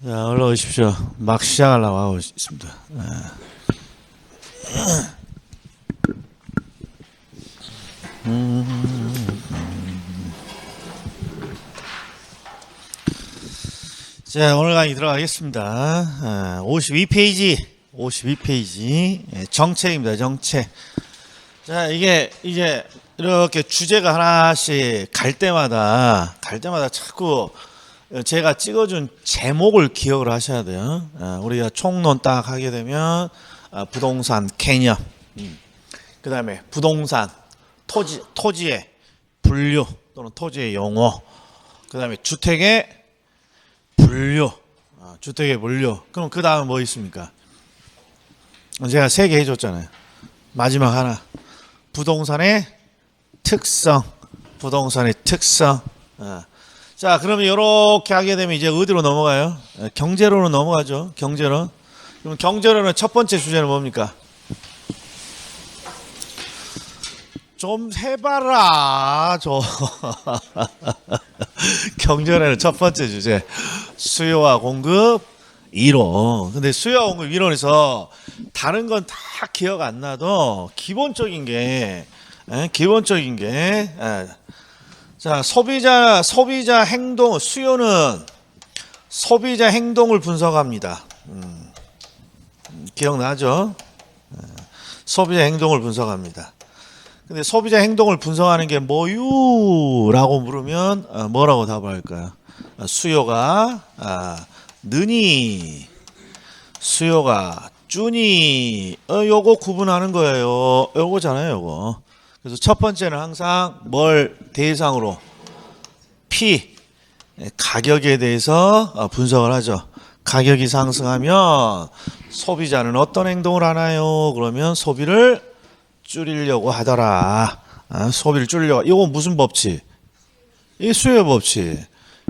자, 올라오십시오. 막 시작하려고 하고 있습니다. 자, 오늘 강의 들어가겠습니다. 52페이지 정책입니다. 정책. 자, 이게 이제 이렇게 주제가 하나씩 갈 때마다 자꾸 제가 찍어준 제목을 기억을 하셔야 돼요. 우리가 총론 딱 하게 되면 부동산 개념, 그 다음에 부동산 토지의 분류 또는 토지의 용어, 그 다음에 주택의 분류, 그럼 그 다음에 뭐 있습니까? 제가 3개 해줬잖아요. 마지막 하나, 부동산의 특성. 자, 그러면 이렇게 하게 되면 이제 어디로 넘어가요? 경제론으로 넘어가죠. 경제론. 그럼 경제론의 첫 번째 주제는 뭡니까? 좀 해봐라, 경제론의 첫 번째 주제. 수요와 공급 이론. 근데 수요와 공급 이론에서 다른 건 다 기억 안 나도 기본적인 게 자, 소비자 행동, 수요는 소비자 행동을 분석합니다. 기억나죠? 소비자 행동을 분석합니다. 근데 소비자 행동을 분석하는 게 뭐유라고 물으면 뭐라고 답할까요? 수요가 느니, 수요가 쭈니, 요거 구분하는 거예요. 요거잖아요, 요거. 그래서 첫 번째는 항상 뭘 대상으로 가격에 대해서 분석을 하죠. 가격이 상승하면 소비자는 어떤 행동을 하나요? 그러면 소비를 줄이려고 하더라. 소비를 줄이려고. 이거 무슨 법칙? 이 수요 법칙.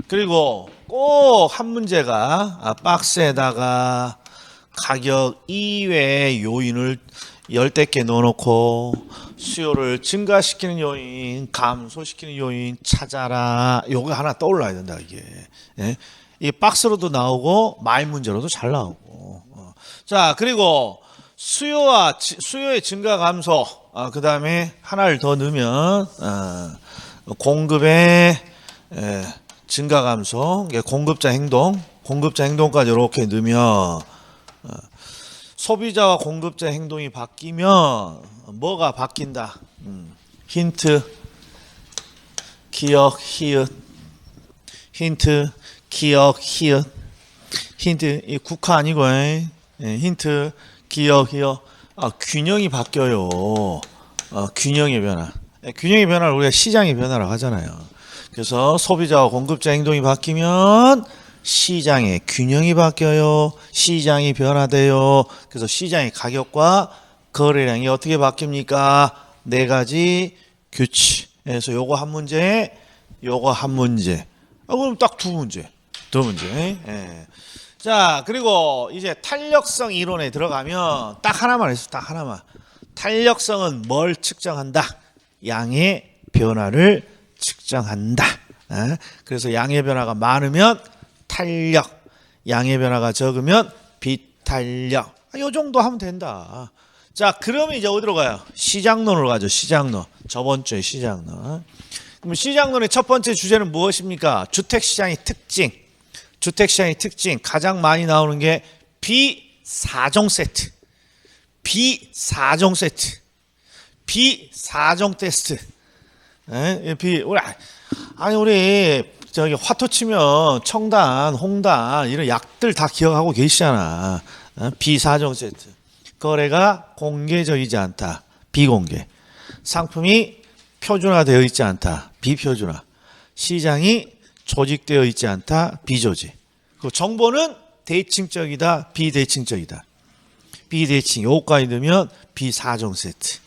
그리고 꼭 한 문제가 박스에다가 가격 이외의 요인을 10대 개 넣어놓고 수요를 증가시키는 요인, 감소시키는 요인 찾아라. 요거 하나 떠올라야 된다, 이게. 예? 이게 박스로도 나오고 말 문제로도 잘 나오고. 자, 그리고 수요의 증가 감소. 그 다음에 하나를 더 넣으면 공급의 증가 감소. 공급자 행동까지 이렇게 넣으면 소비자와 공급자 행동이 바뀌면 뭐가 바뀐다? 힌트, 기억, 히읗. 힌트, 기억, 히읗. 힌트, 이 국화 아니고, 힌트, 기억, 히읗. 균형이 바뀌어요. 균형의 변화. 균형의 변화를 우리가 시장의 변화라고 하잖아요. 그래서 소비자와 공급자 행동이 바뀌면 시장의 균형이 바뀌어요. 시장이 변화돼요. 그래서 시장의 가격과 거래량이 어떻게 바뀝니까? 4가지 규칙. 그래서 요거 한 문제, 요거 한 문제. 그럼 딱 두 문제. 예. 자, 그리고 이제 탄력성 이론에 들어가면 딱 하나만 했어. 딱 하나만. 탄력성은 뭘 측정한다? 양의 변화를 측정한다. 그래서 양의 변화가 많으면 탄력, 양의 변화가 적으면 비탄력. 요 정도 하면 된다. 자, 그러면 이제 어디로 가요? 시장론으로 가죠. 시장론. 저번 주에 시장론. 그럼 시장론의 첫 번째 주제는 무엇입니까? 주택시장의 특징. 가장 많이 나오는 게 비사종 세트. 비사종 테스트. 우리 저기 화토 치면 청단, 홍단 이런 약들 다 기억하고 계시잖아. 비사종 세트. 거래가 공개적이지 않다. 비공개. 상품이 표준화되어 있지 않다. 비표준화. 시장이 조직되어 있지 않다. 비조직. 그 정보는 대칭적이다. 비대칭적이다. 비대칭. 요거까지 넣으면 비사종 세트.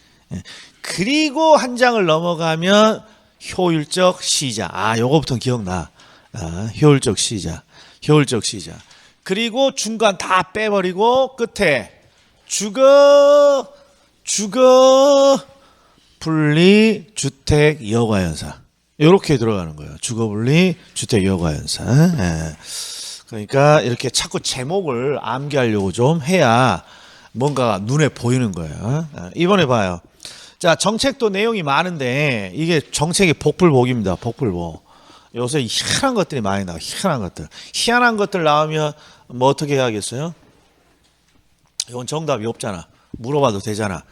그리고 한 장을 넘어가면 효율적 시장. 요거부터 기억나. 효율적 시장. 그리고 중간 다 빼버리고 끝에 주거 분리 주택 여과 현상. 이렇게 들어가는 거예요. 주거 분리 주택 여과 현상. 그러니까 이렇게 자꾸 제목을 암기하려고 좀 해야 뭔가 눈에 보이는 거예요. 이번에 봐요. 자, 정책도 내용이 많은데 이게 정책이 복불복입니다. 복불복. 요새 희한한 것들이 많이 나와. 희한한 것들. 희한한 것들 나오면 뭐 어떻게 해야겠어요? 이건 정답이 없잖아. 물어봐도 되잖아.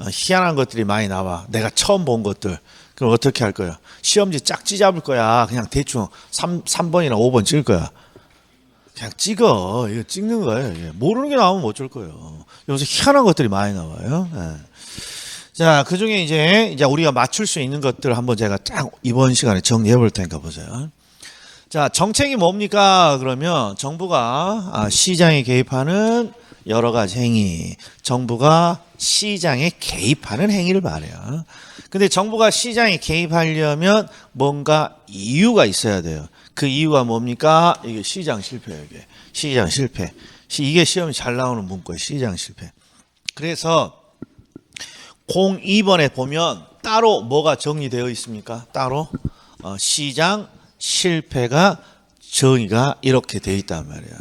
희한한 것들이 많이 나와. 내가 처음 본 것들. 그럼 어떻게 할 거야? 시험지 짝 찢어볼 거야. 그냥 대충 3번이나 5번 찍을 거야. 그냥 찍어. 이거 찍는 거예요. 모르는 게 나오면 어쩔 거예요. 요새 희한한 것들이 많이 나와요. 네. 자, 그 중에 이제 우리가 맞출 수 있는 것들 한번 제가 딱 이번 시간에 정리해 볼 테니까 보세요. 자, 정책이 뭡니까? 그러면 정부가 시장에 개입하는 여러 가지 행위. 정부가 시장에 개입하는 행위를 말해요. 근데 정부가 시장에 개입하려면 뭔가 이유가 있어야 돼요. 그 이유가 뭡니까? 이게 시장 실패예요. 이게 시장 실패. 이게 시험이 잘 나오는 문구예요. 시장 실패. 그래서 02번에 보면 따로 뭐가 정리되어 있습니까? 따로 시장 실패가 정의가 이렇게 되어 있단 말이에요.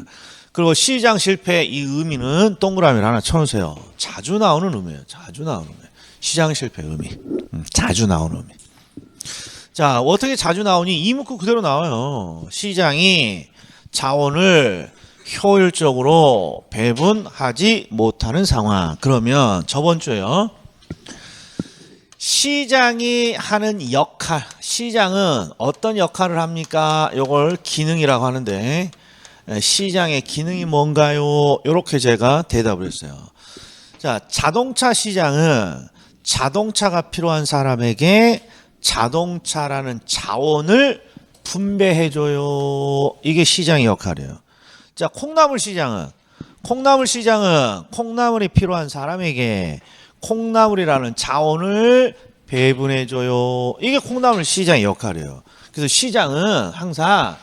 그리고 시장 실패 이 의미는 동그라미를 하나 쳐놓으세요. 자주 나오는 의미예요. 자주 나오는 의미. 시장 실패 의미. 자주 나오는 의미. 자, 어떻게 자주 나오니? 이 문구 그대로 나와요. 시장이 자원을 효율적으로 배분하지 못하는 상황. 그러면 저번 주에요. 시장이 하는 역할. 시장은 어떤 역할을 합니까? 이걸 기능이라고 하는데 시장의 기능이 뭔가요? 이렇게 제가 대답을 했어요. 자, 자동차 시장은 자동차가 필요한 사람에게 자동차라는 자원을 분배해줘요. 이게 시장의 역할이에요. 자, 콩나물 시장은 콩나물이 필요한 사람에게 콩나물이라는 자원을 배분해줘요. 이게 콩나물 시장의 역할이에요. 그래서 시장은 항상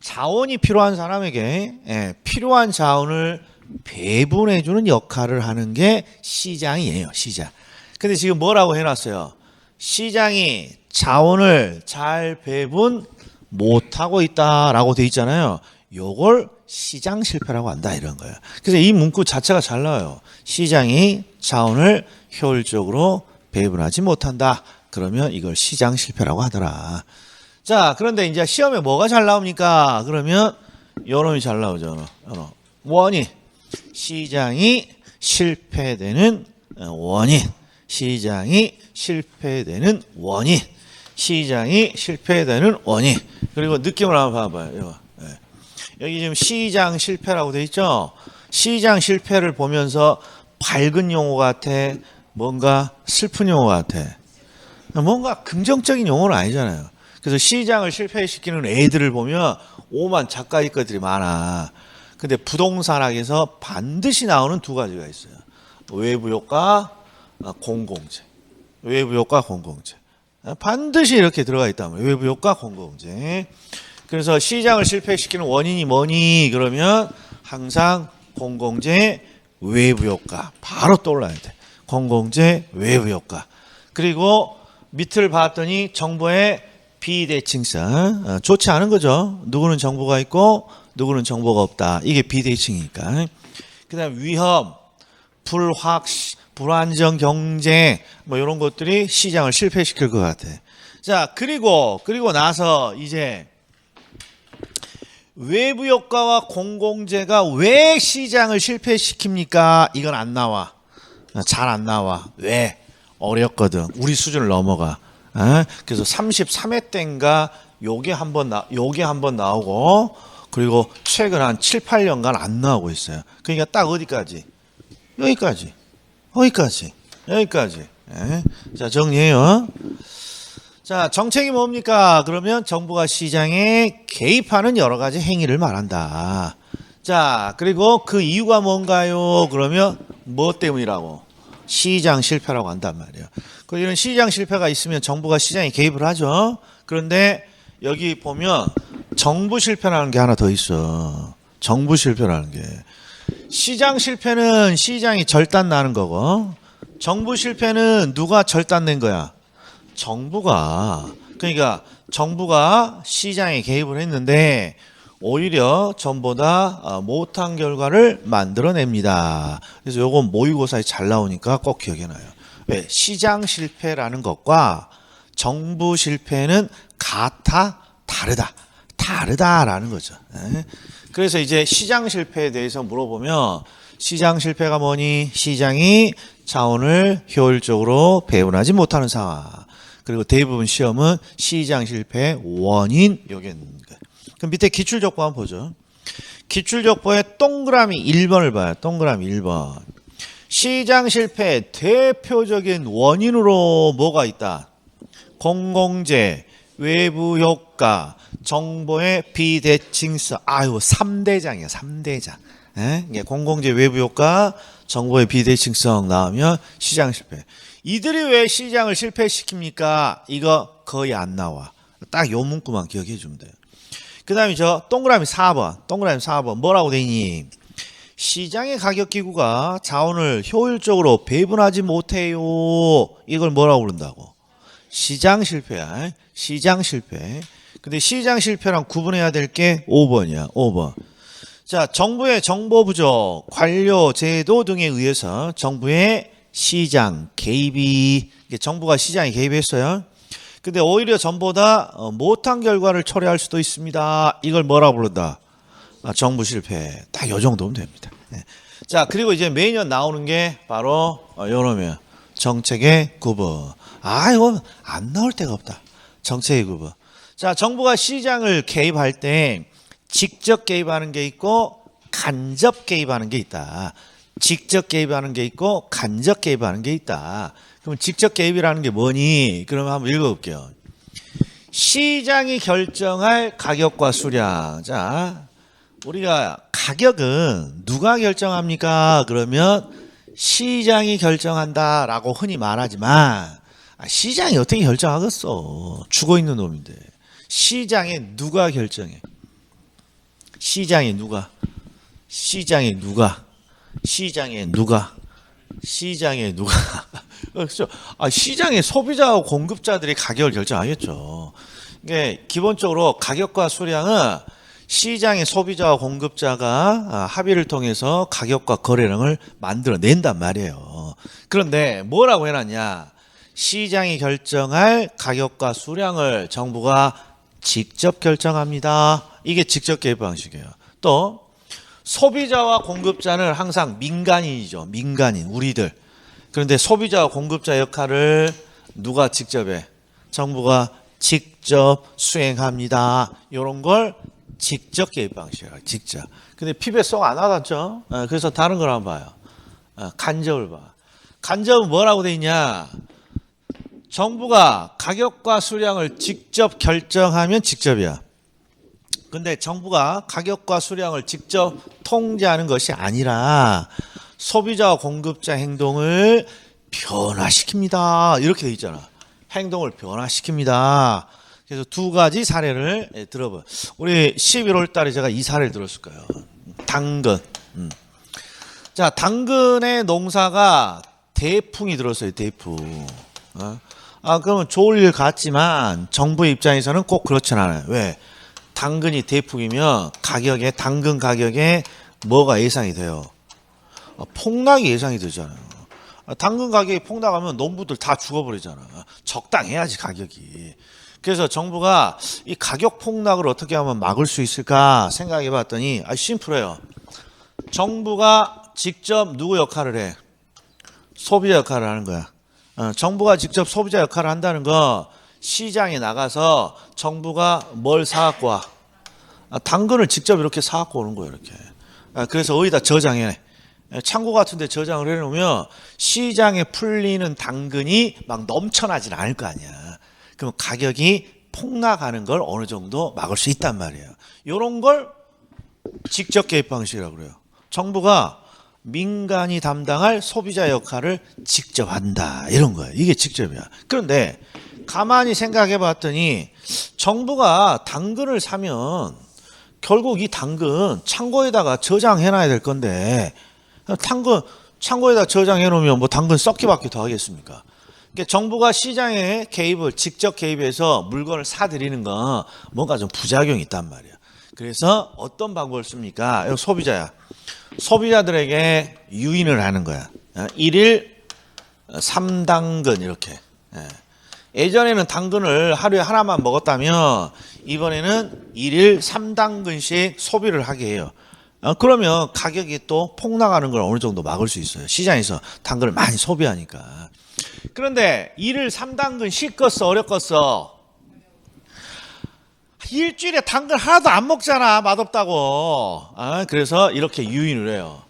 자원이 필요한 사람에게 필요한 자원을 배분해주는 역할을 하는 게 시장이에요. 시장. 근데 지금 뭐라고 해놨어요? 시장이 자원을 잘 배분 못하고 있다라고 돼 있잖아요. 요걸 시장 실패라고 한다 이런 거예요. 그래서 이 문구 자체가 잘 나와요. 시장이 자원을 효율적으로 배분하지 못한다. 그러면 이걸 시장 실패라고 하더라. 자, 그런데 이제 시험에 뭐가 잘 나옵니까? 그러면 요놈이 잘 나오죠. 원인. 시장이 실패되는 원인. 시장이 실패되는 원인. 시장이 실패되는 원인. 그리고 느낌을 한번 봐봐요. 여기 지금 시장 실패라고 돼 있죠? 시장 실패를 보면서 밝은 용어 같아? 뭔가 슬픈 용어 같아? 뭔가 긍정적인 용어는 아니잖아요. 그래서 시장을 실패시키는 애들을 보면 오만 작가의 것들이 많아. 근데 부동산학에서 반드시 나오는 두 가지가 있어요. 외부 효과, 공공재. 외부 효과, 공공재. 반드시 이렇게 들어가 있단 말이에요. 외부 효과, 공공재. 그래서 시장을 실패시키는 원인이 뭐니? 그러면 항상 공공재, 외부 효과. 바로 떠올라야 돼. 공공재, 외부 효과. 그리고 밑을 봤더니 정보의 비대칭성. 좋지 않은 거죠. 누구는 정보가 있고 누구는 정보가 없다. 이게 비대칭이니까. 그 다음 위험, 불안정 경쟁 뭐 이런 것들이 시장을 실패시킬 것 같아. 자, 그리고 나서 이제 외부 효과와 공공재가 왜 시장을 실패시킵니까? 이건 안 나와. 잘 안 나와. 왜? 어렵거든. 우리 수준을 넘어가. 그래서 33회 때인가 요게 한번 나오고 그리고 최근 한 7, 8년간 안 나오고 있어요. 그러니까 딱 어디까지? 여기까지. 자, 정리해요. 자, 정책이 뭡니까? 그러면 정부가 시장에 개입하는 여러 가지 행위를 말한다. 자, 그리고 그 이유가 뭔가요? 그러면 뭐 때문이라고? 시장 실패라고 한단 말이에요. 그 이런 시장 실패가 있으면 정부가 시장에 개입을 하죠. 그런데 여기 보면 정부 실패라는 게 하나 더 있어. 정부 실패라는 게. 시장 실패는 시장이 절단 나는 거고 정부 실패는 누가 절단낸 거야? 정부가. 그러니까 정부가 시장에 개입을 했는데 오히려 전보다 못한 결과를 만들어냅니다. 그래서 요건 모의고사에 잘 나오니까 꼭 기억해놔요. 왜? 시장 실패라는 것과 정부 실패는 같아, 다르다라는 거죠. 그래서 이제 시장 실패에 대해서 물어보면 시장 실패가 뭐니? 시장이 자원을 효율적으로 배분하지 못하는 상황. 그리고 대부분 시험은 시장 실패의 원인 요겠는 거예요. 그럼 밑에 기출적보 한번 보죠. 기출적보에 동그라미 1번을 봐요. 동그라미 1번. 시장 실패의 대표적인 원인으로 뭐가 있다? 공공재, 외부 효과, 정보의 비대칭성. 아유, 3대장이야, 3대장. 이게 공공재, 외부 효과, 정보의 비대칭성 나오면 시장 실패. 이들이 왜 시장을 실패시킵니까? 이거 거의 안 나와. 딱 요 문구만 기억해 주면 돼요. 그 다음에 저 동그라미 4번. 동그라미 4번. 뭐라고 돼 있니? 시장의 가격기구가 자원을 효율적으로 배분하지 못해요. 이걸 뭐라고 부른다고? 시장 실패야. 시장 실패. 근데 시장 실패랑 구분해야 될 게 5번이야. 5번. 자, 정부의 정보 부족, 관료, 제도 등에 의해서 정부의 시장 개입이, 정부가 시장에 개입했어요. 근데 오히려 전보다 못한 결과를 초래할 수도 있습니다. 이걸 뭐라고 부른다? 정부 실패. 딱 요 정도면 됩니다. 자, 그리고 이제 매년 나오는 게 바로 요러면 정책의 구분. 이거 안 나올 데가 없다. 정책의 구분. 자, 정부가 시장을 개입할 때 직접 개입하는 게 있고 간접 개입하는 게 있다. 직접 개입하는 게 있고 간접 개입하는 게 있다. 그럼 직접 개입이라는 게 뭐니? 그러면 한번 읽어볼게요. 시장이 결정할 가격과 수량. 자, 우리가 가격은 누가 결정합니까? 그러면 시장이 결정한다라고 흔히 말하지만 시장이 어떻게 결정하겠어? 죽어있는 놈인데. 시장에 누가 결정해? 시장에 누가? 시장에 누가? 시장에 누가? 시장에 누가? 그렇죠. 시장의 소비자와 공급자들이 가격을 결정하겠죠. 이게 기본적으로 가격과 수량은 시장의 소비자와 공급자가 합의를 통해서 가격과 거래량을 만들어낸단 말이에요. 그런데 뭐라고 해놨냐? 시장이 결정할 가격과 수량을 정부가 직접 결정합니다. 이게 직접 개입 방식이에요. 또 소비자와 공급자는 항상 민간인이죠. 민간인, 우리들. 그런데 소비자와 공급자 역할을 누가 직접 해? 정부가 직접 수행합니다. 이런 걸 직접 개입 방식이에요. 직접. 근데 피부에 쏙 안 와닿죠? 그래서 다른 걸 한번 봐요. 간접을 봐. 간접은 뭐라고 돼 있냐? 정부가 가격과 수량을 직접 결정하면 직접이야. 근데 정부가 가격과 수량을 직접 통제하는 것이 아니라 소비자와 공급자 행동을 변화시킵니다. 이렇게 돼 있잖아. 행동을 변화시킵니다. 그래서 두 가지 사례를 들어봐요. 우리 11월 달에 제가 이 사례를 들었을 거예요. 당근. 자, 당근의 농사가 대풍이 들었어요. 대풍. 그러면 좋을 일 같지만 정부의 입장에서는 꼭 그렇진 않아요. 왜? 당근이 대풍이면 당근 가격에 뭐가 예상이 돼요? 폭락이 예상이 되잖아요. 당근 가격이 폭락하면 농부들 다 죽어버리잖아. 적당해야지 가격이. 그래서 정부가 이 가격 폭락을 어떻게 하면 막을 수 있을까 생각해 봤더니 심플해요. 정부가 직접 누구 역할을 해? 소비자 역할을 하는 거야. 정부가 직접 소비자 역할을 한다는 거, 시장에 나가서 정부가 뭘 사갖고 와? 당근을 직접 이렇게 사갖고 오는 거예요. 이렇게. 그래서 어디다 저장해. 창고 같은 데 저장을 해놓으면 시장에 풀리는 당근이 막 넘쳐나진 않을 거 아니야. 그럼 가격이 폭락하는 걸 어느 정도 막을 수 있단 말이에요. 이런 걸 직접 개입 방식이라고 그래요. 정부가 민간이 담당할 소비자 역할을 직접 한다. 이런 거예요. 이게 직접이야. 그런데 가만히 생각해 봤더니 정부가 당근을 사면 결국 이 당근 창고에다가 저장해 놔야 될 건데 당근 창고에다 저장해 놓으면 뭐 당근 썩기밖에 더 하겠습니까? 그러니까 정부가 시장에 직접 개입해서 물건을 사들이는 건 뭔가 좀 부작용이 있단 말이야. 그래서 어떤 방법을 씁니까? 이거 소비자야. 소비자들에게 유인을 하는 거야. 1일 3당근 이렇게. 예전에는 당근을 하루에 하나만 먹었다면 이번에는 1일 3당근씩 소비를 하게 해요. 그러면 가격이 또 폭락하는 걸 어느 정도 막을 수 있어요. 시장에서 당근을 많이 소비하니까. 그런데 1일 3당근 쉽겠어 어렵겠어? 일주일에 당근 하나도 안 먹잖아. 맛없다고. 그래서 이렇게 유인을 해요.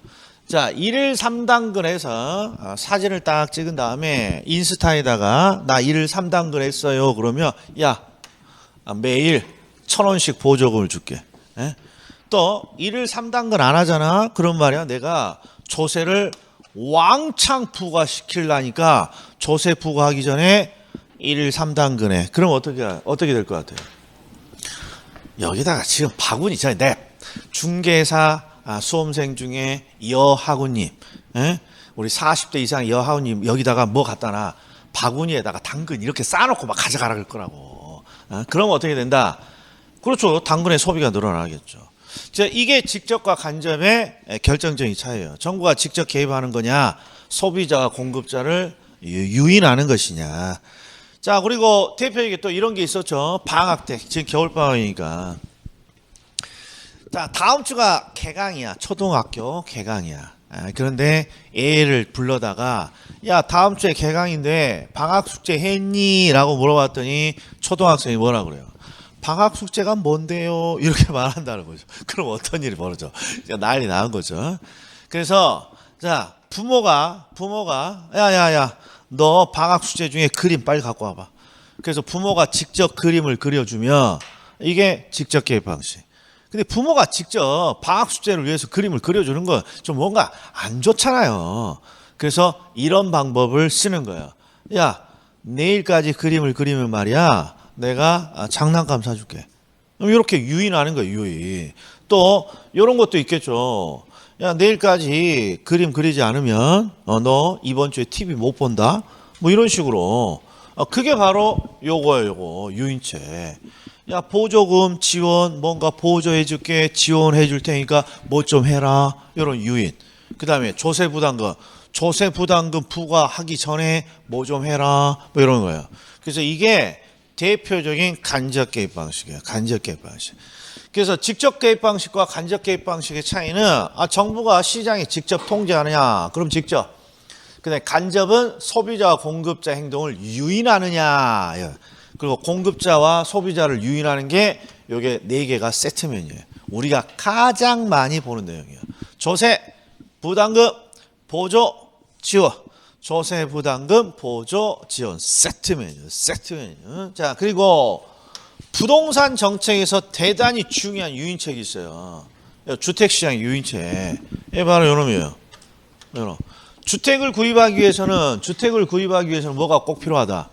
자, 1일 3당근 해서 사진을 딱 찍은 다음에 인스타에다가 나 1일 3당근 했어요. 그러면 야, 매일 1,000원씩 보조금을 줄게. 또 1일 3당근 안 하잖아. 그런 말이야. 내가 조세를 왕창 부과시키려니까 조세 부과하기 전에 1일 3당근 해. 그럼 어떻게 될 것 같아요? 여기다가 지금 바구니 있잖아요. 내 중개사 수험생 중에 여하구님, 우리 40대 이상 여하구님 여기다가 뭐 갖다 놔? 바구니에다가 당근 이렇게 쌓아놓고 막 가져가라 그럴 거라고. 그러면 어떻게 된다? 그렇죠. 당근의 소비가 늘어나겠죠. 이게 직접과 간접의 결정적인 차이예요. 정부가 직접 개입하는 거냐, 소비자와 공급자를 유인하는 것이냐. 자, 그리고 대표에게 또 이런 게 있었죠. 방학 때, 지금 겨울방학이니까. 자, 다음 주가 개강이야. 초등학교 개강이야. 그런데 애를 불러다가 야, 다음 주에 개강인데 방학 숙제 했니? 라고 물어봤더니 초등학생이 뭐라 그래요? 방학 숙제가 뭔데요? 이렇게 말한다는 거죠. 그럼 어떤 일이 벌어져? 난리 나는 거죠. 그래서 자, 부모가 야야야, 너 방학 숙제 중에 그림 빨리 갖고 와봐. 그래서 부모가 직접 그림을 그려주면 이게 직접 개입 방식. 근데 부모가 직접 방학 숙제를 위해서 그림을 그려주는 건 좀 뭔가 안 좋잖아요. 그래서 이런 방법을 쓰는 거예요. 야, 내일까지 그림을 그리면 말이야, 내가 장난감 사줄게. 이렇게 유인하는 거예요, 유인. 또 이런 것도 있겠죠. 야, 내일까지 그림 그리지 않으면 너 이번 주에 TV 못 본다. 뭐 이런 식으로. 그게 바로 요거예요, 요거 유인책. 야, 보조금 지원, 뭔가 보조해 줄게, 지원해 줄 테니까 뭐 좀 해라. 이런 유인. 그 다음에 조세부담금 부과하기 전에 뭐 좀 해라. 뭐 이런 거예요. 그래서 이게 대표적인 간접 개입 방식이에요. 간접 개입 방식. 그래서 직접 개입 방식과 간접 개입 방식의 차이는 정부가 시장에 직접 통제하느냐. 그럼 직접. 근데 간접은 소비자와 공급자 행동을 유인하느냐. 그리고 공급자와 소비자를 유인하는 게 요게 4개가 세트 메뉴예요. 우리가 가장 많이 보는 내용이에요. 조세, 부담금, 보조, 지원. 조세, 부담금, 보조, 지원. 세트 메뉴. 자, 그리고 부동산 정책에서 대단히 중요한 유인책이 있어요. 주택시장 유인책. 이게 바로 요놈이에요. 요놈. 주택을 구입하기 위해서는 뭐가 꼭 필요하다?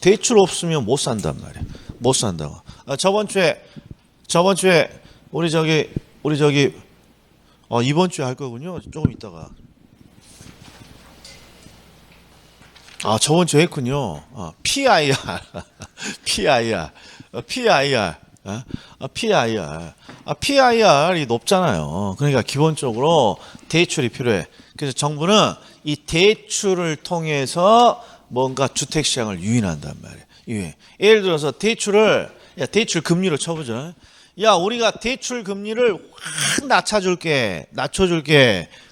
대출 없으면 못 산단 말이야. 못 산다고. 저번 주에 우리 저기 이번 주에 할 거군요. 조금 있다가. 저번 주에 했군요. PIR. PIR이 높잖아요. 그러니까 기본적으로 대출이 필요해. 그래서 정부는 이 대출을 통해서 뭔가 주택시장을 유인한단 말이에요. 유인. 예를 들어서 대출 금리를 쳐보자. 야, 우리가 대출 금리를 확 낮춰줄게.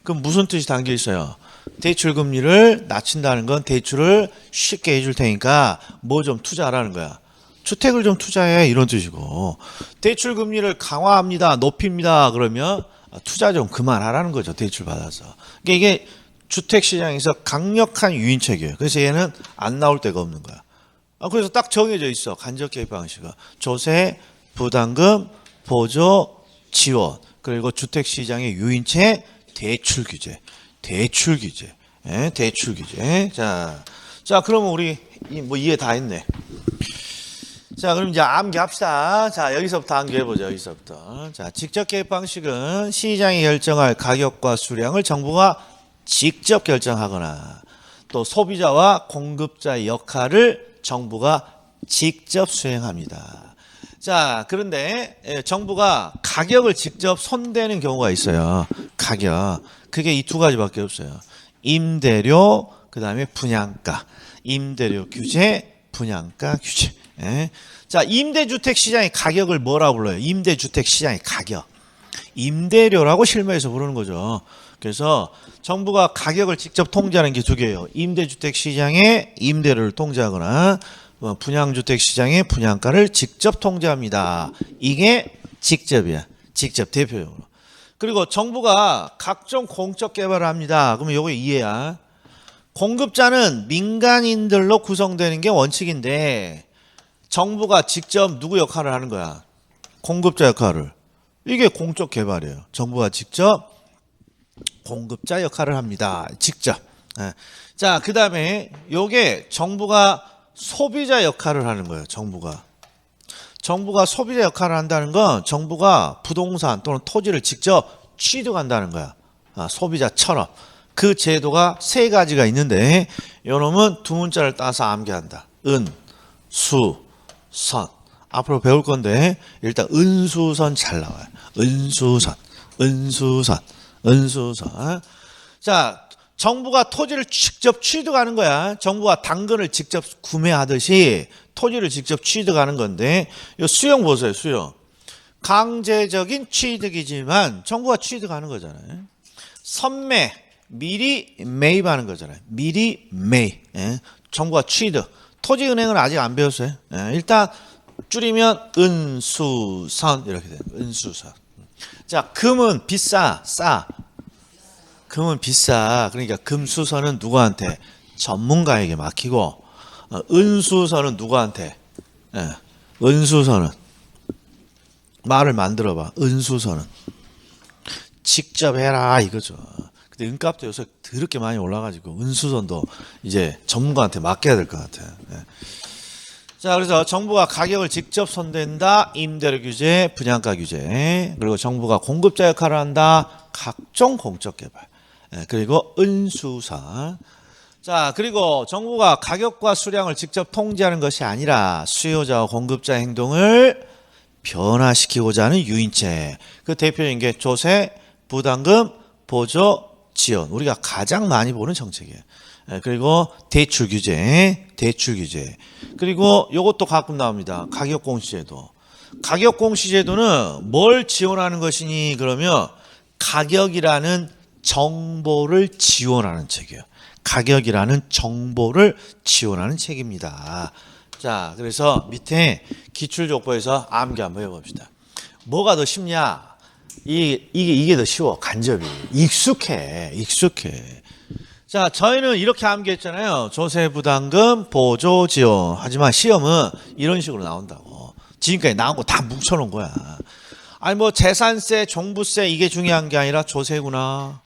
그럼 무슨 뜻이 담겨 있어요? 대출 금리를 낮춘다는 건 대출을 쉽게 해줄 테니까 뭐 좀 투자하라는 거야. 주택을 좀 투자해, 이런 뜻이고. 대출 금리를 강화합니다, 높입니다, 그러면 투자 좀 그만하라는 거죠. 대출 받아서. 그러니까 이게 주택시장에서 강력한 유인책이에요. 그래서 얘는 안 나올 데가 없는 거야. 그래서 딱 정해져 있어. 간접 개입 방식은. 조세, 부담금, 보조, 지원. 그리고 주택시장의 유인책, 대출 규제. 자, 그러면 우리 뭐 이해 다 했네. 자, 그럼 이제 암기합시다. 자, 여기서부터 암기해보죠. 여기서부터. 자, 직접 개입 방식은 시장이 결정할 가격과 수량을 정부가 직접 결정하거나 또 소비자와 공급자의 역할을 정부가 직접 수행합니다. 자, 그런데 정부가 가격을 직접 손대는 경우가 있어요. 가격. 그게 이 두 가지밖에 없어요. 임대료, 그 다음에 분양가. 임대료 규제, 분양가 규제. 예. 자, 임대주택 시장의 가격을 뭐라고 불러요? 임대주택 시장의 가격. 임대료라고 실무에서 부르는 거죠. 그래서 정부가 가격을 직접 통제하는 게 두 개예요. 임대주택 시장의 임대료를 통제하거나 분양주택 시장의 분양가를 직접 통제합니다. 이게 직접이야. 직접 대표적으로. 그리고 정부가 각종 공적 개발을 합니다. 그러면 요거 이해야. 공급자는 민간인들로 구성되는 게 원칙인데 정부가 직접 누구 역할을 하는 거야? 공급자 역할을. 이게 공적 개발이에요. 정부가 직접 공급자 역할을 합니다. 직접. 자, 그 다음에 요게 정부가 소비자 역할을 하는 거예요. 정부가 소비자 역할을 한다는 건 정부가 부동산 또는 토지를 직접 취득한다는 거야. 소비자처럼. 그 제도가 세 가지가 있는데 요놈은 두 문자를 따서 암기한다. 은, 수, 선. 앞으로 배울 건데 일단 은수선 잘 나와요. 은수선. 자, 정부가 토지를 직접 취득하는 거야. 정부가 당근을 직접 구매하듯이 토지를 직접 취득하는 건데 이 수용 보세요. 수용. 강제적인 취득이지만 정부가 취득하는 거잖아요. 선매, 미리 매입하는 거잖아요. 미리 매입. 정부가 취득. 토지은행은 아직 안 배웠어요. 일단 줄이면 은수선 이렇게 돼요. 은수선. 자, 금은 비싸, 싸. 금은 비싸. 그러니까 금수선은 누구한테? 전문가에게 맡기고 은수선은 누구한테? 은수선은 말을 만들어봐. 은수선은 직접 해라 이거죠. 근데 은값도 요새 더럽게 많이 올라가지고 은수선도 이제 전문가한테 맡겨야 될 것 같아요. 자, 그래서 정부가 가격을 직접 손댄다. 임대료 규제, 분양가 규제. 그리고 정부가 공급자 역할을 한다. 각종 공적 개발. 그리고 은수선. 자, 그리고 정부가 가격과 수량을 직접 통제하는 것이 아니라 수요자와 공급자 행동을 변화시키고자 하는 유인책. 그 대표적인 게 조세, 부담금, 보조, 지원. 우리가 가장 많이 보는 정책이에요. 그리고 대출 규제. 그리고 요것도 가끔 나옵니다. 가격 공시제도. 가격 공시제도는 뭘 지원하는 것이니 그러면 가격이라는 정보를 지원하는 책이에요. 가격이라는 정보를 지원하는 책입니다. 자, 그래서 밑에 기출족보에서 암기 한번 해봅시다. 뭐가 더 쉽냐? 이게 더 쉬워. 간접이. 익숙해. 자, 저희는 이렇게 암기했잖아요. 조세부담금, 보조, 지원. 하지만 시험은 이런 식으로 나온다고. 지금까지 나온 거 다 뭉쳐놓은 거야. 아니 뭐 재산세, 종부세 이게 중요한 게 아니라 조세구나.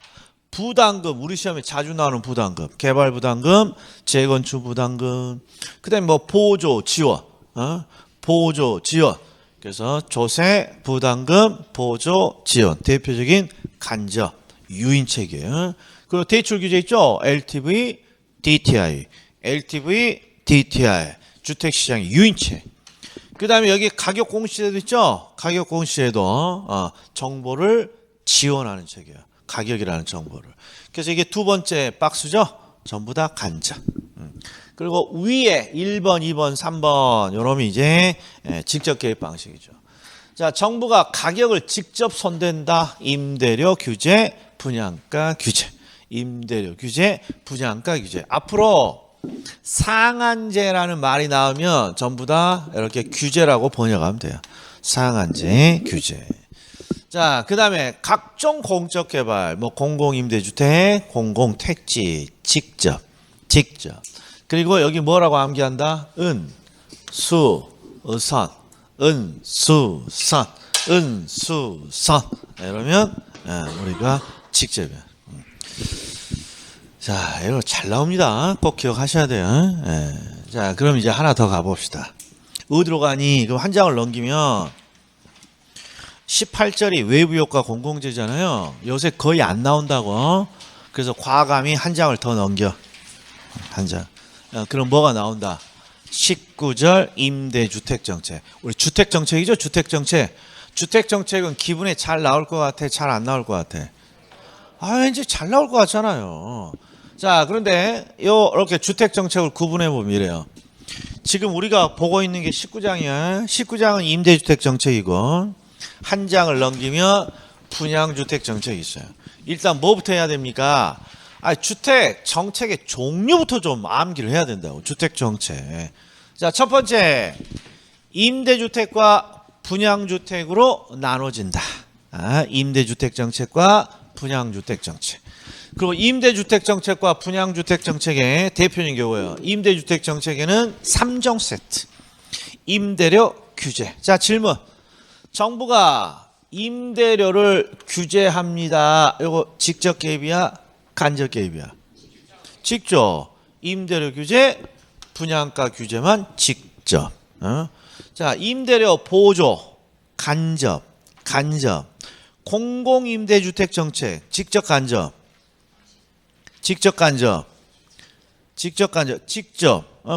부담금, 우리 시험에 자주 나오는 부담금, 개발부담금, 재건축부담금, 그 다음에 뭐 보조, 지원, 보조, 지원. 그래서 조세, 부담금, 보조, 지원. 대표적인 간접, 유인책이에요. 그리고 대출 규제 있죠? LTV, DTI. 주택시장의 유인책. 그 다음에 여기 가격 공시제도 있죠? 가격 공시제도 정보를 지원하는 책이에요. 가격이라는 정보를. 그래서 이게 두 번째 박스죠? 전부 다 간접. 그리고 위에 1번, 2번, 3번 요놈이 이제 직접 개입 방식이죠. 자, 정부가 가격을 직접 손댄다. 임대료 규제, 분양가 규제. 임대료 규제, 분양가 규제. 앞으로 상한제라는 말이 나오면 전부 다 이렇게 규제라고 번역하면 돼요. 상한제, 규제. 자, 그 다음에 각종 공적 개발, 뭐 공공임대주택, 공공택지, 직접. 그리고 여기 뭐라고 암기한다? 은수선. 이러면 우리가 직접이야. 자, 이거 잘 나옵니다. 꼭 기억하셔야 돼요. 자, 그럼 이제 하나 더 가봅시다. 어디로 가니? 그럼 한 장을 넘기면 18절이 외부효과 공공재잖아요. 요새 거의 안 나온다고. 그래서 과감히 한 장을 더 넘겨. 한 장. 그럼 뭐가 나온다? 19절 임대주택정책. 우리 주택정책이죠. 주택정책. 주택정책은 기분에 잘 나올 것 같아? 잘 안 나올 것 같아? 왠지 잘 나올 것 같잖아요. 자, 그런데 이렇게 주택정책을 구분해 보면 이래요. 지금 우리가 보고 있는 게 19장이야. 19장은 임대주택정책이고 한 장을 넘기면 분양주택정책이 있어요. 일단 뭐부터 해야 됩니까? 주택정책의 종류부터 좀 암기를 해야 된다고. 주택정책. 자, 첫 번째 임대주택과 분양주택으로 나눠진다. 임대주택정책과 분양주택정책. 그리고 임대주택정책과 분양주택정책의 대표적인 경우예요. 임대주택정책에는 3종 세트. 임대료 규제. 자, 질문. 정부가 임대료를 규제합니다. 이거 직접 개입이야? 간접 개입이야? 직접. 임대료 규제, 분양가 규제만 직접. 자, 임대료 보조, 간접. 공공임대주택 정책, 직접 간접.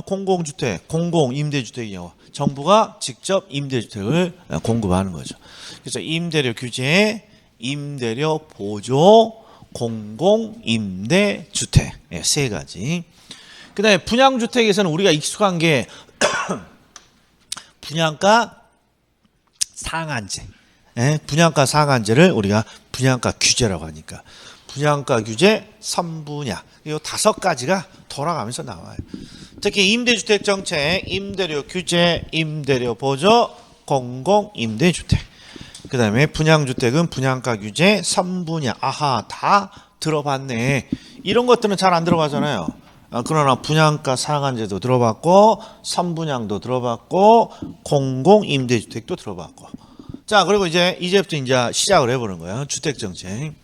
공공주택, 공공임대주택이요. 정부가 직접 임대주택을 공급하는 거죠. 그래서 임대료 규제, 임대료 보조, 공공임대주택 세 가지. 그 다음에 분양주택에서는 우리가 익숙한 게 분양가 상한제. 분양가 상한제를 우리가 분양가 규제라고 하니까 분양가 규제, 선분양 이 5가지가 돌아가면서 나와요. 특히 임대주택 정책, 임대료 규제, 임대료 보조, 공공임대주택. 그 다음에 분양주택은 분양가 규제, 선분양. 다 들어봤네. 이런 것들은 잘 안 들어가잖아요. 그러나 분양가 상한제도 들어봤고 선분양도 들어봤고 공공임대주택도 들어봤고. 자, 그리고 이제부터 시작을 해보는 거예요. 주택정책.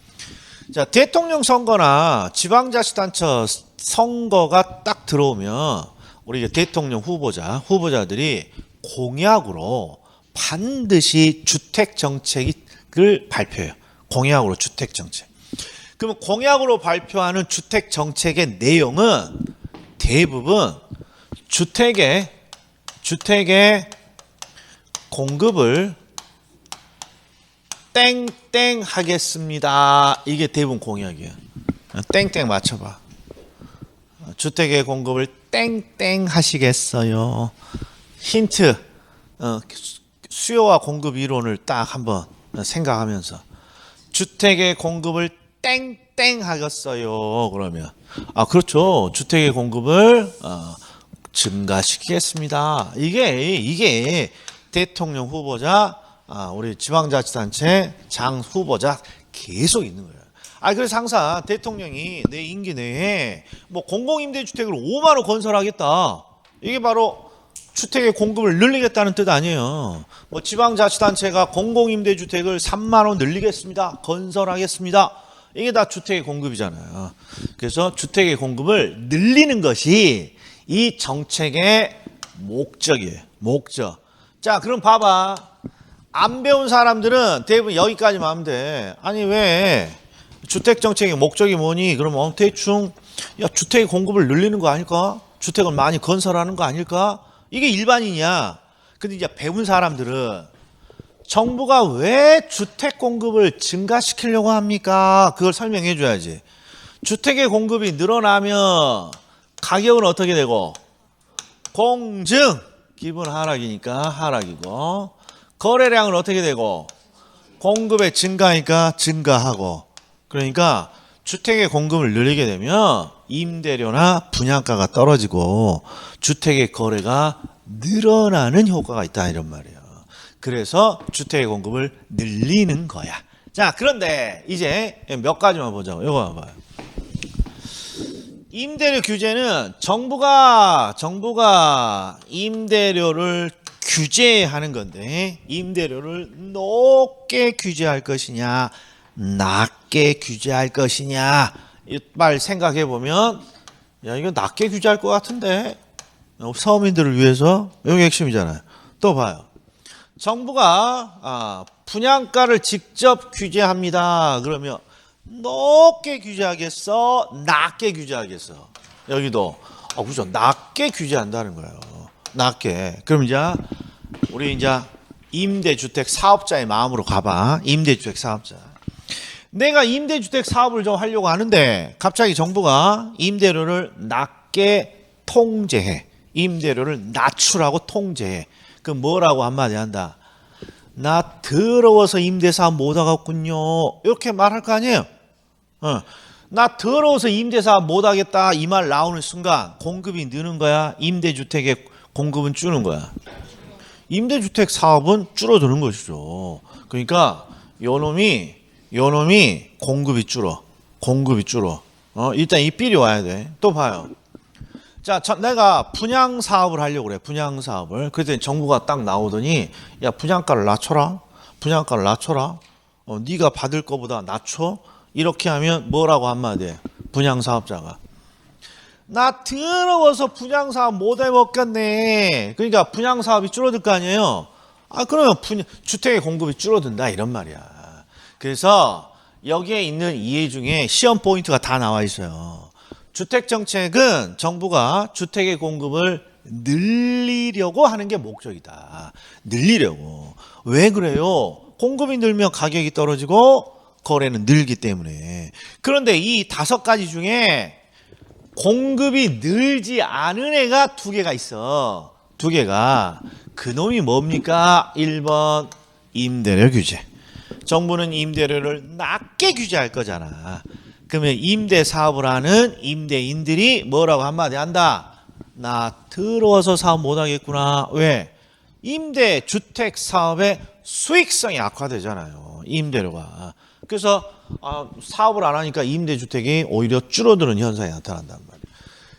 자, 대통령 선거나 지방자치단체 선거가 딱 들어오면 우리 대통령 후보자들이 공약으로 반드시 주택정책을 발표해요. 공약으로 주택정책. 그러면 공약으로 발표하는 주택정책의 내용은 대부분 주택의 공급을 땡땡 하겠습니다. 이게 대부분 공약이에요. 땡땡 맞춰봐. 주택의 공급을 땡땡 하시겠어요. 힌트. 수요와 공급 이론을 딱 한번 생각하면서 주택의 공급을 땡땡 하겠어요. 그러면 그렇죠. 주택의 공급을 증가시키겠습니다. 이게 대통령 후보자 우리 지방자치단체 장 후보자 계속 있는 거예요. 그래서 항상 대통령이 내 임기 내에 공공임대주택을 5만 호 건설하겠다. 이게 바로 주택의 공급을 늘리겠다는 뜻 아니에요. 지방자치단체가 공공임대주택을 3만 호 늘리겠습니다. 건설하겠습니다. 이게 다 주택의 공급이잖아요. 그래서 주택의 공급을 늘리는 것이 이 정책의 목적이에요. 목적. 자, 그럼 봐봐. 안 배운 사람들은 대부분 여기까지만 하면 돼. 왜 주택정책의 목적이 뭐니? 그러면 대충 주택의 공급을 늘리는 거 아닐까? 주택을 많이 건설하는 거 아닐까? 이게 일반인이야. 근데 배운 사람들은 정부가 왜 주택 공급을 증가시키려고 합니까? 그걸 설명해 줘야지. 주택의 공급이 늘어나면 가격은 어떻게 되고? 공증! 기분 하락이니까 하락이고, 거래량은 어떻게 되고? 공급의 증가니까 증가하고. 그러니까 주택의 공급을 늘리게 되면 임대료나 분양가가 떨어지고 주택의 거래가 늘어나는 효과가 있다 이런 말이에요. 그래서 주택의 공급을 늘리는 거야. 자, 그런데 이제 몇 가지만 보자고. 이거 봐봐요. 임대료 규제는 정부가 임대료를 규제하는 건데 임대료를 높게 규제할 것이냐 낮게 규제할 것이냐 이 말 생각해 보면 이거 낮게 규제할 것 같은데 서민들을 위해서 여기 핵심이잖아요. 또 봐요. 정부가 분양가를 직접 규제합니다. 그러면 높게 규제하겠어? 낮게 규제하겠어? 여기도 그죠. 낮게 규제한다는 거예요. 낮게. 그럼 이제 우리 이제 임대주택 사업자의 마음으로 가봐. 임대주택 사업자. 내가 임대주택 사업을 좀 하려고 하는데 갑자기 정부가 임대료를 낮게 통제해. 임대료를 낮추라고 통제해. 그 뭐라고 한마디 한다. 나 더러워서 임대사업 못 하겠군요. 이렇게 말할 거 아니에요. 나 더러워서 임대사업 못 하겠다 이 말 나오는 순간 공급이 느는 거야. 임대주택의 공급은 줄는 거야. 임대주택 사업은 줄어드는 것이죠. 그러니까 요놈이 공급이 줄어. 일단 이 삘이 와야 돼. 또 봐요. 자, 내가 분양 사업을 하려고 그래. 분양 사업을. 그랬더니 정부가 딱 나오더니 야, 분양가를 낮춰라. 네가 받을 거보다 낮춰. 이렇게 하면 뭐라고 한마디 해. 분양 사업자가. 나 더러워서 분양 사업 못 해먹겠네. 그러니까 분양 사업이 줄어들 거 아니에요. 그러면 주택의 공급이 줄어든다 이런 말이야. 그래서 여기에 있는 이해 중에 시험 포인트가 다 나와 있어요. 주택 정책은 정부가 주택의 공급을 늘리려고 하는 게 목적이다. 늘리려고. 왜 그래요? 공급이 늘면 가격이 떨어지고 거래는 늘기 때문에. 그런데 이 5가지 중에 공급이 늘지 않은 애가 2개가 있어. 2개가. 그놈이 뭡니까? 1번 임대료 규제. 정부는 임대료를 낮게 규제할 거잖아. 그러면 임대 사업을 하는 임대인들이 뭐라고 한마디 한다. 나 더러워서 사업 못 하겠구나. 왜? 임대 주택 사업의 수익성이 악화되잖아요. 임대료가. 그래서 사업을 안 하니까 임대 주택이 오히려 줄어드는 현상이 나타난단 말이에요.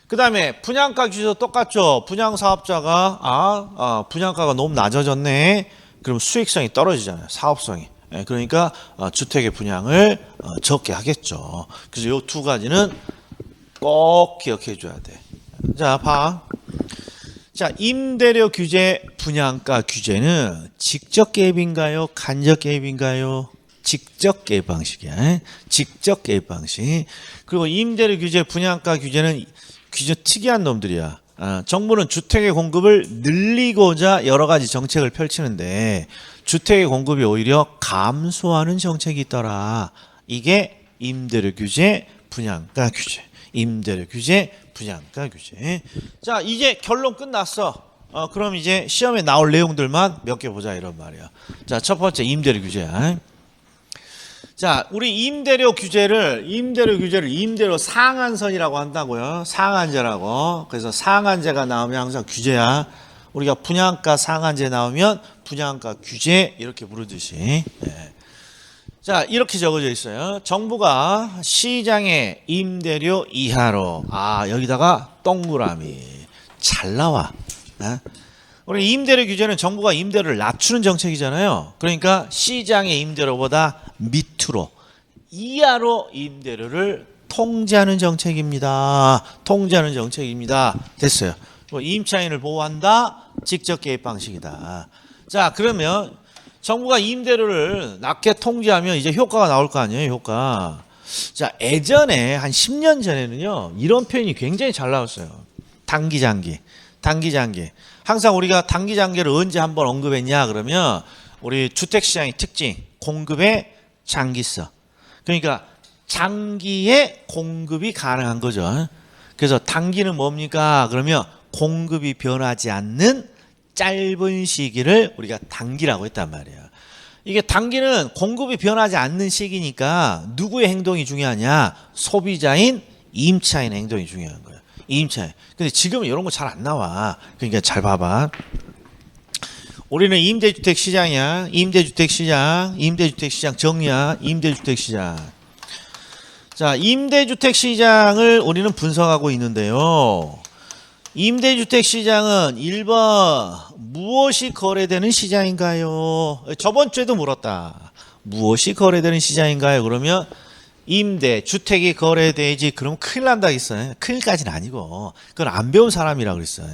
그 다음에 분양가 규제도 똑같죠. 분양 사업자가 분양가가 너무 낮아졌네. 그럼 수익성이 떨어지잖아요. 사업성이. 그러니까 주택의 분양을 적게 하겠죠. 그래서 이 2가지는 꼭 기억해 줘야 돼. 자, 봐. 자, 임대료 규제, 분양가 규제는 직접 개입인가요? 간접 개입인가요? 직접 개입 방식이야. 직접 개입 방식. 그리고 임대료 규제, 분양가 규제는 규제 특이한 놈들이야. 정부는 주택의 공급을 늘리고자 여러 가지 정책을 펼치는데 주택의 공급이 오히려 감소하는 정책이 있더라. 이게 임대료 규제, 분양가 규제. 임대료 규제, 분양가 규제. 자, 이제 결론 끝났어. 그럼 이제 시험에 나올 내용들만 몇 개 보자 이런 말이야. 자, 첫 번째 임대료 규제야. 자, 우리 임대료 규제를 임대료 상한선이라고 한다고요. 상한제라고. 그래서 상한제가 나오면 항상 규제야. 우리가 분양가 상한제 나오면 분양가 규제 이렇게 부르듯이. 네. 자, 이렇게 적어져 있어요. 정부가 시장의 임대료 이하로. 여기다가 동그라미. 잘 나와. 네? 우리 임대료 규제는 정부가 임대료를 낮추는 정책이잖아요. 그러니까 시장의 임대료보다 밑으로 이하로 임대료를 통제하는 정책입니다. 됐어요. 임차인을 보호한다. 직접 개입 방식이다. 자, 그러면 정부가 임대료를 낮게 통제하면 이제 효과가 나올 거 아니에요. 효과. 자, 예전에 한 10년 전에는요. 이런 표현이 굉장히 잘 나왔어요. 단기장기. 항상 우리가 단기장기를 언제 한번 언급했냐 그러면 우리 주택시장의 특징 공급의 장기성. 그러니까 장기에 공급이 가능한 거죠. 그래서 단기는 뭡니까? 그러면 공급이 변하지 않는 짧은 시기를 우리가 단기라고 했단 말이에요. 이게 단기는 공급이 변하지 않는 시기니까 누구의 행동이 중요하냐? 소비자인 임차인의 행동이 중요한 거예요. 임차인. 근데 지금은 이런 거 잘 안 나와. 그러니까 잘 봐봐. 우리는 임대주택 시장이야. 임대주택 시장 정리야. 임대주택 시장. 자, 임대주택 시장을 우리는 분석하고 있는데요. 임대주택 시장은 1번 무엇이 거래되는 시장인가요? 저번 주에도 물었다. 무엇이 거래되는 시장인가요? 그러면 임대, 주택이 거래되지. 그럼 큰일 난다 했어요. 큰일까지는 아니고 그건 안 배운 사람이라고 그랬어요.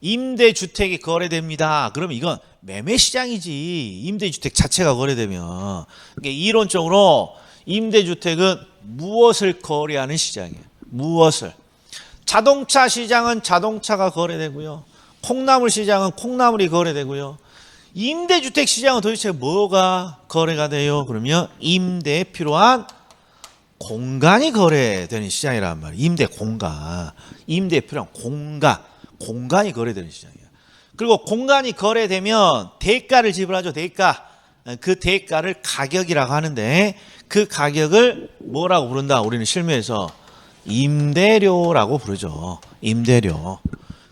임대주택이 거래됩니다. 그러면 이건 매매시장이지. 임대주택 자체가 거래되면. 그러니까 이론적으로 임대주택은 무엇을 거래하는 시장이에요. 무엇을. 자동차 시장은 자동차가 거래되고요. 콩나물 시장은 콩나물이 거래되고요. 임대주택 시장은 도대체 뭐가 거래가 돼요? 그러면 임대에 필요한 공간이 거래되는 시장이란 말이에요. 임대 공간. 임대에 필요한 공간이 거래되는 시장이에요. 그리고 공간이 거래되면 대가를 지불하죠. 대가. 그 대가를 가격이라고 하는데 그 가격을 뭐라고 부른다? 우리는 실무에서 임대료라고 부르죠. 임대료.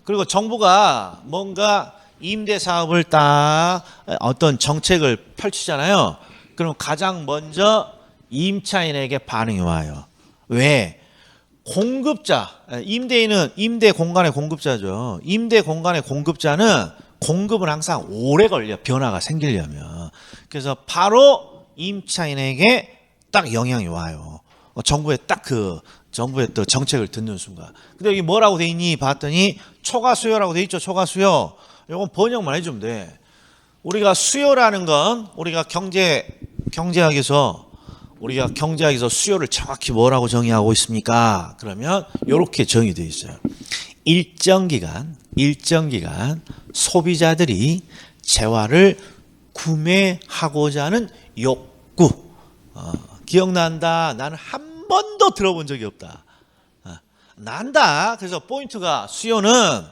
그리고 정부가 뭔가 임대 사업을 딱 어떤 정책을 펼치잖아요. 그럼 가장 먼저 임차인에게 반응이 와요. 왜? 공급자, 임대인은 임대 공간의 공급자죠. 임대 공간의 공급자는 공급은 항상 오래 걸려, 변화가 생기려면. 그래서 바로 임차인에게 딱 영향이 와요. 정부의 또 정책을 듣는 순간. 근데 여기 뭐라고 돼 있니? 봤더니 초과 수요라고 돼 있죠. 초과 수요. 이건 번역만 해주면 돼. 우리가 수요라는 건 우리가 경제학에서 수요를 정확히 뭐라고 정의하고 있습니까? 그러면 이렇게 정의되어 있어요. 일정 기간 소비자들이 재화를 구매하고자 하는 욕구. 기억난다. 나는 한 번도 들어본 적이 없다. 난다. 그래서 포인트가 수요는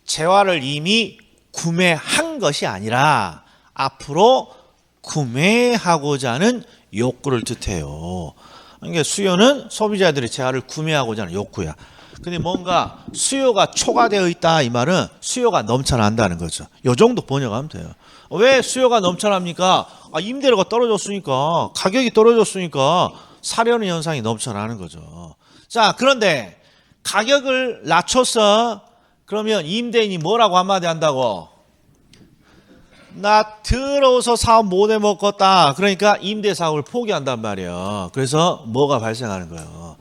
재화를 이미 구매한 것이 아니라 앞으로 구매하고자 하는 욕구를 뜻해요. 그러니까 수요는 소비자들이 재화를 구매하고자 하는 욕구야. 근데 뭔가 수요가 초과되어 있다 이 말은 수요가 넘쳐난다는 거죠. 이 정도 번역하면 돼요. 왜 수요가 넘쳐납니까? 임대료가 떨어졌으니까, 가격이 떨어졌으니까 사려는 현상이 넘쳐나는 거죠. 자, 그런데 가격을 낮춰서 그러면 임대인이 뭐라고 한마디 한다고? 나 더러워서 사업 못 해먹겠다. 그러니까 임대 사업을 포기한단 말이에요. 그래서 뭐가 발생하는 거예요?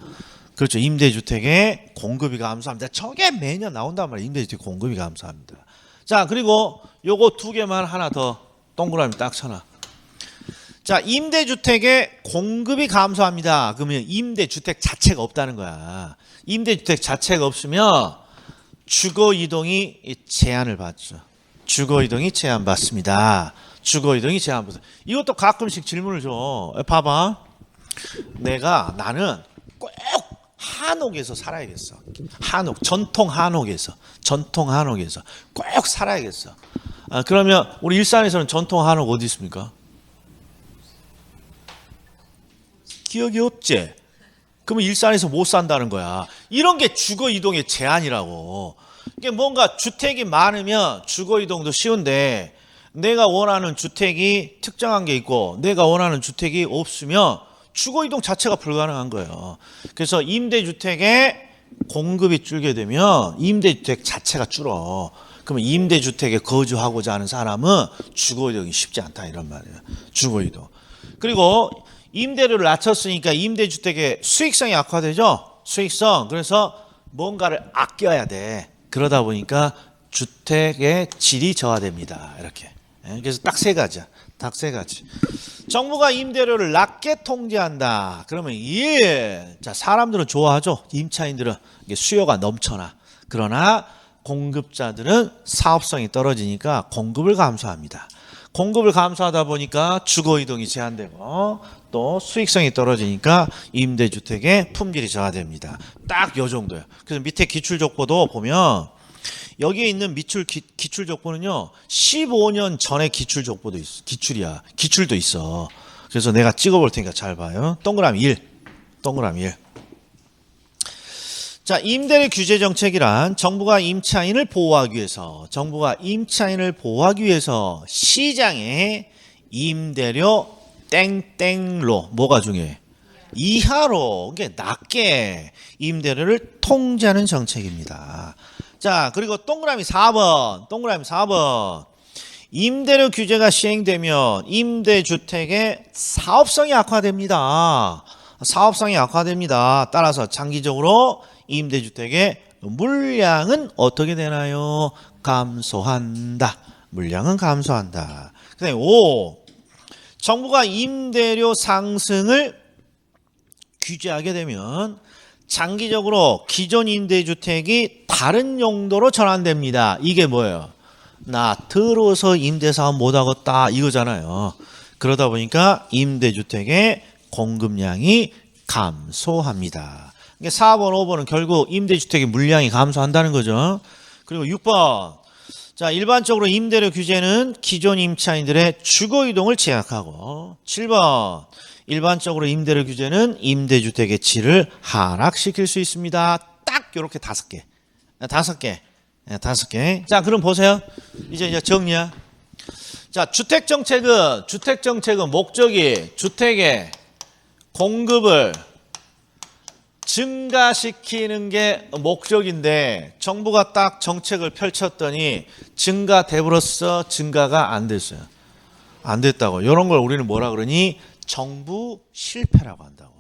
그렇죠. 임대주택의 공급이 감소합니다. 저게 매년 나온단 말이에요. 임대주택 공급이 감소합니다. 자, 그리고 요거 두 개만 하나 더 동그라미 딱 쳐놔. 자, 임대주택의 공급이 감소합니다. 그러면 임대주택 자체가 없다는 거야. 임대주택 자체가 없으면 주거이동이 제한을 받죠. 주거이동이 제한받습니다. 주거이동이 제한받습니다. 이것도 가끔씩 질문을 줘. 봐봐. 나는 꼭 한옥에서 살아야겠어. 전통 한옥에서 꼭 살아야겠어. 그러면 우리 일산에서는 전통 한옥 어디 있습니까? 기억이 없지? 그러면 일산에서 못 산다는 거야. 이런 게 주거이동의 제한이라고. 이게 뭔가 주택이 많으면 주거이동도 쉬운데 내가 원하는 주택이 특정한 게 있고 내가 원하는 주택이 없으면 주거이동 자체가 불가능한 거예요. 그래서 임대주택의 공급이 줄게 되면 임대주택 자체가 줄어. 그러면 임대주택에 거주하고자 하는 사람은 주거이동이 쉽지 않다 이런 말이에요. 주거이동. 그리고 임대료를 낮췄으니까 임대주택의 수익성이 악화되죠. 수익성. 그래서 뭔가를 아껴야 돼. 그러다 보니까 주택의 질이 저하됩니다. 이렇게. 그래서 딱 세 가지야. 딱 세 가지. 정부가 임대료를 낮게 통제한다. 그러면 자, 사람들은 좋아하죠. 임차인들은 이게 수요가 넘쳐나. 그러나 공급자들은 사업성이 떨어지니까 공급을 감소합니다. 공급을 감소하다 보니까 주거이동이 제한되고 또 수익성이 떨어지니까 임대주택의 품질이 저하됩니다. 딱 요 정도예요. 그래서 밑에 기출족보도 보면 여기에 있는 기출족보는요 15년 전에 기출족보도 있어. 기출도 있어. 그래서 내가 찍어볼 테니까 잘 봐요. 동그라미 1. 자, 임대료 규제 정책이란 정부가 임차인을 보호하기 위해서 시장에 임대료 땡땡로 뭐가 중요해? 이하로 이게 낮게 임대료를 통제하는 정책입니다. 자, 그리고 동그라미 4번. 임대료 규제가 시행되면 임대주택의 사업성이 악화됩니다. 따라서 장기적으로 임대주택의 물량은 어떻게 되나요? 감소한다. 그다음에 5. 정부가 임대료 상승을 규제하게 되면 장기적으로 기존 임대주택이 다른 용도로 전환됩니다. 이게 뭐예요? 나 들어서 임대사업 못하겠다 이거잖아요. 그러다 보니까 임대주택의 공급량이 감소합니다. 4번, 5번은 결국 임대주택의 물량이 감소한다는 거죠. 그리고 6번. 자, 일반적으로 임대료 규제는 기존 임차인들의 주거이동을 제약하고 7번. 일반적으로 임대료 규제는 임대주택의 질을 하락시킬 수 있습니다. 딱 이렇게 5개. 5개. 자, 그럼 보세요. 이제 정리야. 자, 주택정책은 목적이 주택의 공급을 증가시키는 게 목적인데 정부가 딱 정책을 펼쳤더니 증가돼버렸어. 증가가 안 됐어요. 안 됐다고. 이런 걸 우리는 뭐라 그러니? 정부 실패라고 한다고.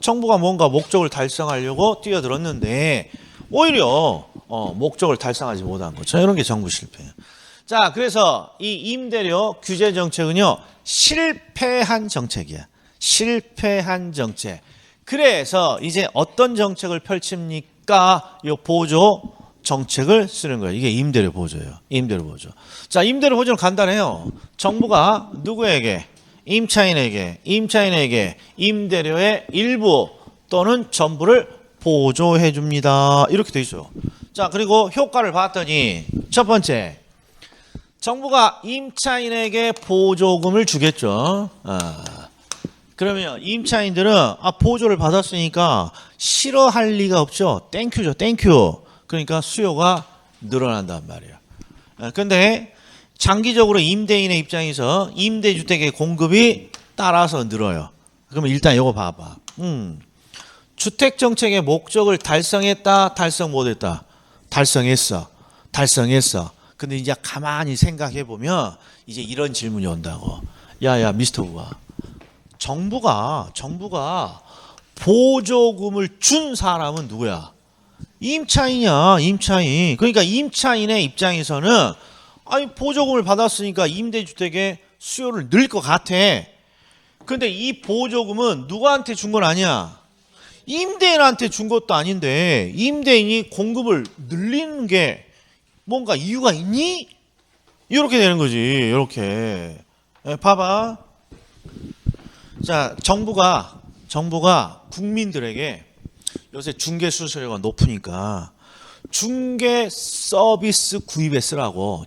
정부가 뭔가 목적을 달성하려고 뛰어들었는데 오히려 목적을 달성하지 못한 거죠. 이런 게 정부 실패예요. 자, 그래서 이 임대료 규제 정책은요, 실패한 정책이야. 실패한 정책. 그래서 이제 어떤 정책을 펼칩니까? 이 보조 정책을 쓰는 거예요. 이게 임대료 보조예요. 임대료 보조. 자, 임대료 보조는 간단해요. 정부가 누구에게? 임차인에게 임대료의 일부 또는 전부를 보조해 줍니다. 이렇게 돼 있어요. 자, 그리고 효과를 봤더니 첫 번째, 정부가 임차인에게 보조금을 주겠죠. 그러면 임차인들은 보조를 받았으니까 싫어할 리가 없죠. 땡큐죠. 땡큐. 그러니까 수요가 늘어난단 말이에요. 근데 장기적으로 임대인의 입장에서 임대주택의 공급이 따라서 늘어요. 그러면 일단 이거 봐봐. 주택정책의 목적을 달성했다, 달성 못했다? 달성했어. 근데 이제 가만히 생각해보면 이제 이런 질문이 온다고. 야, 미스터 우가. 정부가 보조금을 준 사람은 누구야? 임차인이야, 임차인. 그러니까 임차인의 입장에서는 보조금을 받았으니까 임대주택의 수요를 늘 것 같아. 근데 이 보조금은 누구한테 준 건 아니야. 임대인한테 준 것도 아닌데 임대인이 공급을 늘리는 게 뭔가 이유가 있니? 이렇게 되는 거지. 이렇게. 봐봐. 자, 정부가 국민들에게 요새 중개 수수료가 높으니까 중개 서비스 구입에 쓰라고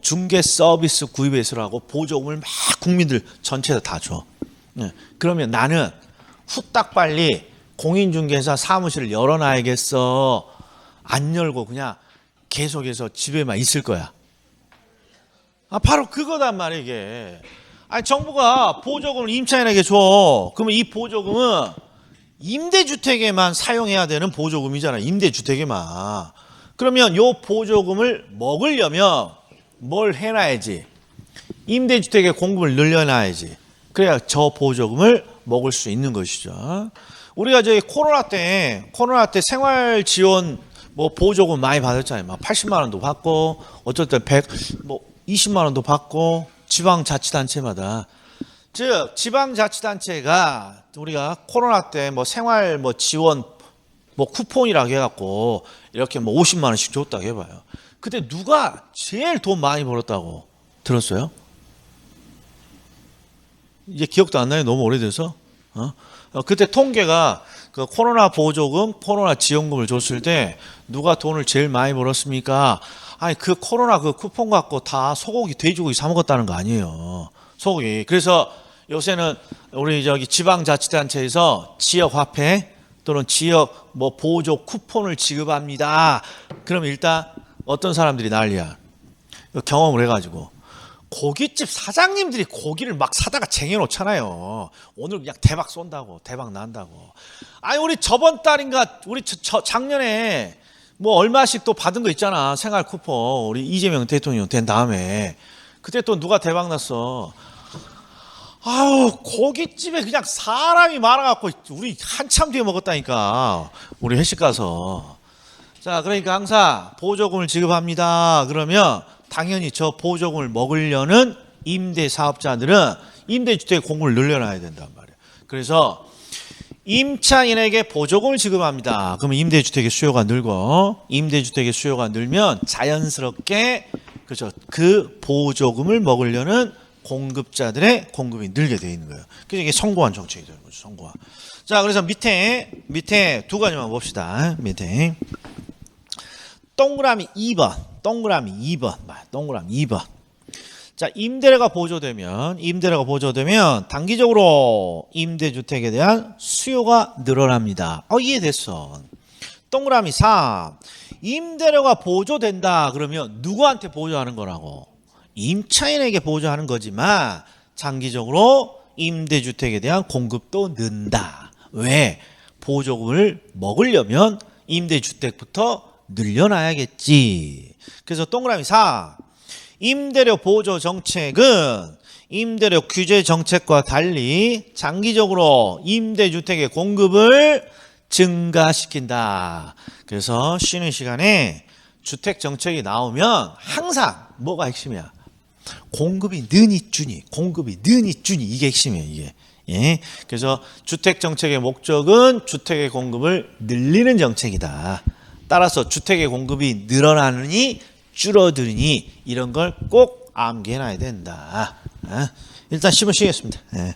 보조금을 막 국민들 전체에 다 줘. 그러면 나는 후딱 빨리 공인중개사 사무실을 열어놔야겠어. 안 열고 그냥 계속해서 집에만 있을 거야. 바로 그거단 말이야 이게. 정부가 보조금을 임차인에게 줘. 그러면 이 보조금은 임대주택에만 사용해야 되는 보조금이잖아. 임대주택에만. 그러면 이 보조금을 먹으려면 뭘 해놔야지? 임대주택의 공급을 늘려놔야지. 그래야 저 보조금을 먹을 수 있는 것이죠. 우리가 저희 코로나 때 생활지원 보조금 많이 받았잖아요. 막 80만 원도 받고 어쩔 때 20만 원도 받고 지방자치단체마다. 즉 지방자치단체가 우리가 코로나 때 생활 지원 쿠폰이라고 해갖고 이렇게 50만 원씩 줬다고 해봐요. 그때 누가 제일 돈 많이 벌었다고 들었어요? 이제 기억도 안 나요. 너무 오래돼서. 그때 통계가 그 코로나 보조금, 코로나 지원금을 줬을 때 누가 돈을 제일 많이 벌었습니까? 그 코로나 그 쿠폰 갖고 다 소고기, 돼지고기 사 먹었다는 거 아니에요. 소고기. 그래서 요새는 우리 지방자치단체에서 지역화폐 또는 지역 보조 쿠폰을 지급합니다. 그럼 일단 어떤 사람들이 난리야. 경험을 해가지고. 고깃집 사장님들이 고기를 막 사다가 쟁여놓잖아요. 오늘 그냥 대박 쏜다고, 대박 난다고. 우리 저번 달인가, 우리 작년에 얼마씩 또 받은 거 있잖아. 생활 쿠폰. 우리 이재명 대통령 된 다음에. 그때 또 누가 대박 났어. 고깃집에 그냥 사람이 많아갖고, 우리 한참 뒤에 먹었다니까. 우리 회식 가서. 자, 그러니까 항상 보조금을 지급합니다. 그러면 당연히 저 보조금을 먹으려는 임대 사업자들은 임대주택 공급을 늘려놔야 된단 말이에요. 그래서 임차인에게 보조금을 지급합니다. 그러면 임대주택의 수요가 늘고 임대주택의 수요가 늘면 자연스럽게 그죠 그 보조금을 먹으려는 공급자들의 공급이 늘게 되어 있는 거예요. 그래서 이게 선고한 정책이 되는 거죠. 선고한. 자, 그래서 밑에 두 가지만 봅시다. 밑에 동그라미 2번. 자, 임대료가 보조되면 단기적으로 임대주택에 대한 수요가 늘어납니다. 이해됐어. 동그라미 3. 임대료가 보조된다. 그러면 누구한테 보조하는 거라고? 임차인에게 보조하는 거지만 장기적으로 임대주택에 대한 공급도 는다. 왜? 보조금을 먹으려면 임대주택부터 늘려놔야겠지. 그래서 동그라미 4. 임대료 보조 정책은 임대료 규제 정책과 달리 장기적으로 임대주택의 공급을 증가시킨다. 그래서 쉬는 시간에 주택 정책이 나오면 항상 뭐가 핵심이야? 공급이 느니 주니 이게 핵심이에요. 이게. 예. 그래서 주택 정책의 목적은 주택의 공급을 늘리는 정책이다. 따라서 주택의 공급이 늘어나느니 줄어드니 이런 걸 꼭 암기해놔야 된다. 일단 10분 쉬겠습니다. 예.